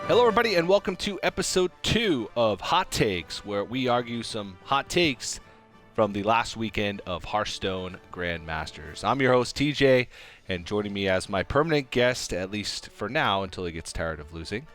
Hello, everybody, and welcome to episode 2 of Hot Takes, where we argue some hot takes from the last weekend of Hearthstone Grandmasters. I'm your host, TJ, and joining me as my permanent guest, at least for now, until he gets tired of losing,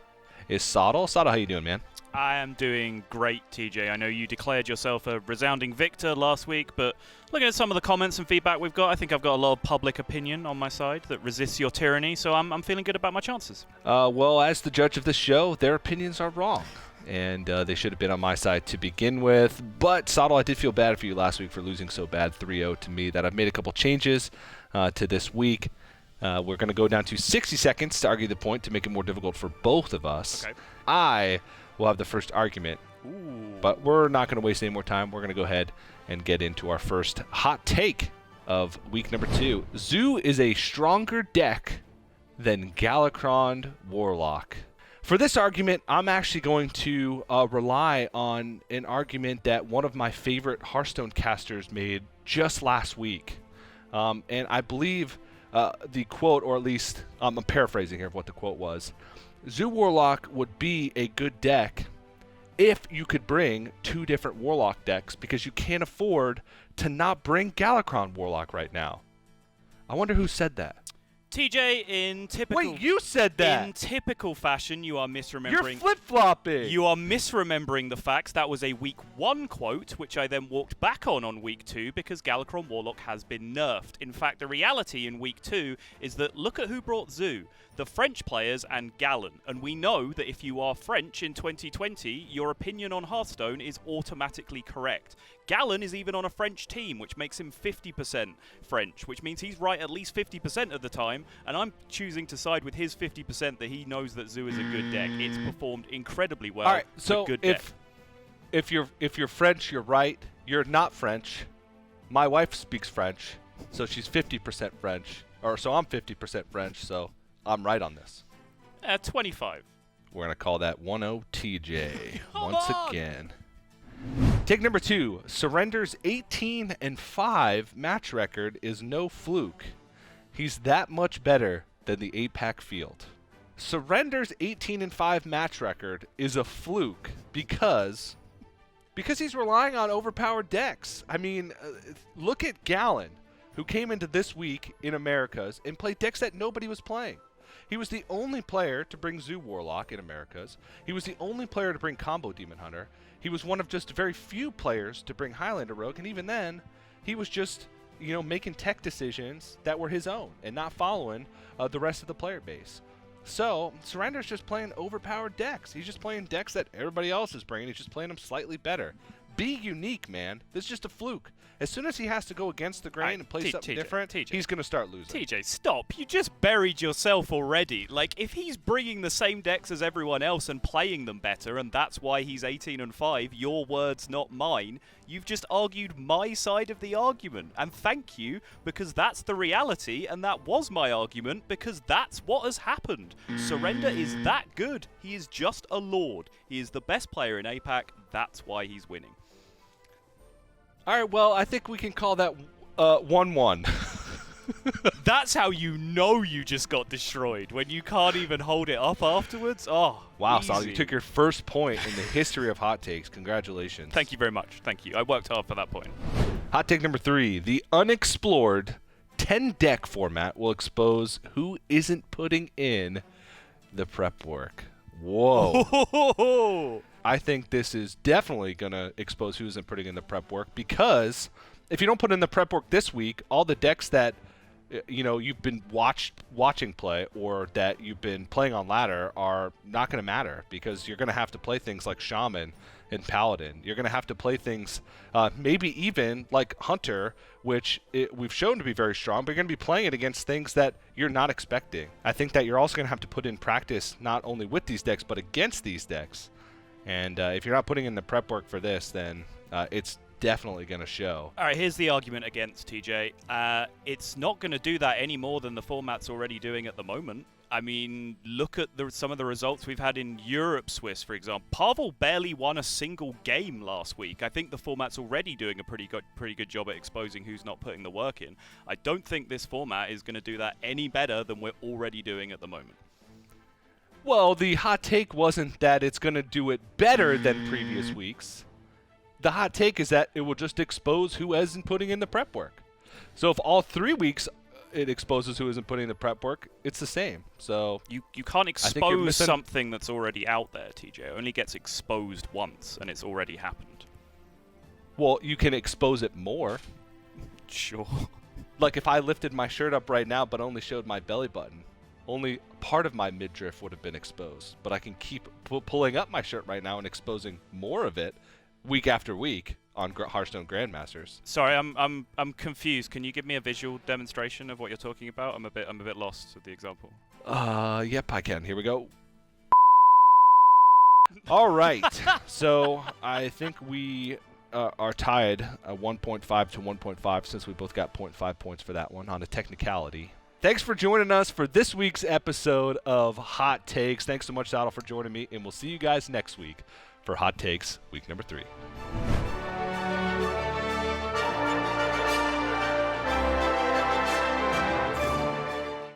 is Sodal. Sodal, how you doing, man? I am doing great, TJ. I know you declared yourself a resounding victor last week, but looking at some of the comments and feedback we've got, I think I've got a lot of public opinion on my side that resists your tyranny, so I'm feeling good about my chances. Well, as the judge of the show, their opinions are wrong, and they should have been on my side to begin with. But, Sodal, I did feel bad for you last week for losing so bad 3-0 to me that I've made a couple changes to this week. We're going to go down to 60 seconds to argue the point to make it more difficult for both of us. Okay. I will have the first argument, but we're not going to waste any more time. We're going to go ahead and get into our first hot take of week number 2. Zoo is a stronger deck than Galakrond Warlock. For this argument, I'm actually going to rely on an argument that one of my favorite Hearthstone casters made just last week. And I believe the quote, or at least I'm paraphrasing here of what the quote was, Zoo Warlock would be a good deck if you could bring 2 different Warlock decks, because you can't afford to not bring Galakrond Warlock right now. I wonder who said that. TJ, in typical... Wait, you said that! In typical fashion, you are misremembering... You're flip-flopping! You are misremembering the facts. That was a Week 1 quote, which I then walked back on Week 2, because Galakrond Warlock has been nerfed. In fact, the reality in Week 2 is that look at who brought Zoo. The French players and Gallon. And we know that if you are French in 2020, your opinion on Hearthstone is automatically correct. Gallon is even on a French team, which makes him 50% French, which means he's right at least 50% of the time, and I'm choosing to side with his 50% that he knows that Zoo is a good deck. It's performed incredibly well. All right, so good deck. if you're French, you're right. You're not French. My wife speaks French, so she's 50% French, or so I'm 50% French, so I'm right on this. 25. We're going to call that 1-0 TJ once again. Take number 2. Surrender's 18-5 match record is no fluke. He's that much better than the 8-pack field. Surrender's 18-5 match record is a fluke because he's relying on overpowered decks. I mean, look at Gallon, who came into this week in Americas and played decks that nobody was playing. He was the only player to bring Zoo Warlock in Americas. He was the only player to bring Combo Demon Hunter. He was one of just very few players to bring Highlander Rogue, and even then, he was just, making tech decisions that were his own and not following the rest of the player base. So, Surrender's just playing overpowered decks. He's just playing decks that everybody else is bringing. He's just playing them slightly better. Be unique, man. This is just a fluke. As soon as he has to go against the grain and play something different, he's going to start losing. TJ, stop. You just buried yourself already. Like, if he's bringing the same decks as everyone else and playing them better, and that's why he's 18-5, your words, not mine, you've just argued my side of the argument. And thank you, because that's the reality, and that was my argument, because that's what has happened. Surrender is that good. He is just a lord. He is the best player in APAC. That's why he's winning. All right, well, I think we can call that 1-1. That's how you know you just got destroyed, when you can't even hold it up afterwards. Oh, wow, easy. Sal, you took your first point in the history of hot takes. Congratulations. Thank you very much. Thank you. I worked hard for that point. Hot take number 3. The Unexplored 10-deck format will expose who isn't putting in the prep work. Whoa. I think this is definitely going to expose who isn't putting in the prep work, because if you don't put in the prep work this week, all the decks that you've been watching play or that you've been playing on ladder are not going to matter, because you're going to have to play things like Shaman and Paladin. You're going to have to play things maybe even like Hunter, which we've shown to be very strong, but you're going to be playing it against things that you're not expecting. I think that you're also going to have to put in practice not only with these decks but against these decks. And if you're not putting in the prep work for this, then it's definitely going to show. All right, here's the argument against, TJ. It's not going to do that any more than the format's already doing at the moment. I mean, look at some of the results we've had in Europe Swiss, for example. Pavel barely won a single game last week. I think the format's already doing a pretty good job at exposing who's not putting the work in. I don't think this format is going to do that any better than we're already doing at the moment. Well, the hot take wasn't that it's going to do it better than previous weeks. The hot take is that it will just expose who isn't putting in the prep work. So if all 3 weeks it exposes who isn't putting in the prep work, it's the same. So you can't you're expose something that's already out there, TJ. It only gets exposed once, and it's already happened. Well, you can expose it more. Sure. Like if I lifted my shirt up right now but only showed my belly button, only part of my midriff would have been exposed. But I can keep pulling up my shirt right now and exposing more of it week after week on Hearthstone Grandmasters. Sorry, I'm confused. Can you give me a visual demonstration of what you're talking about? I'm a bit lost with the example. Yep, I can. Here we go. All right. So I think we are tied 1.5 to 1.5 since we both got 0.5 points for that one on a technicality. Thanks for joining us for this week's episode of Hot Takes. Thanks so much, Saddle, for joining me, and we'll see you guys next week for Hot Takes, week number 3.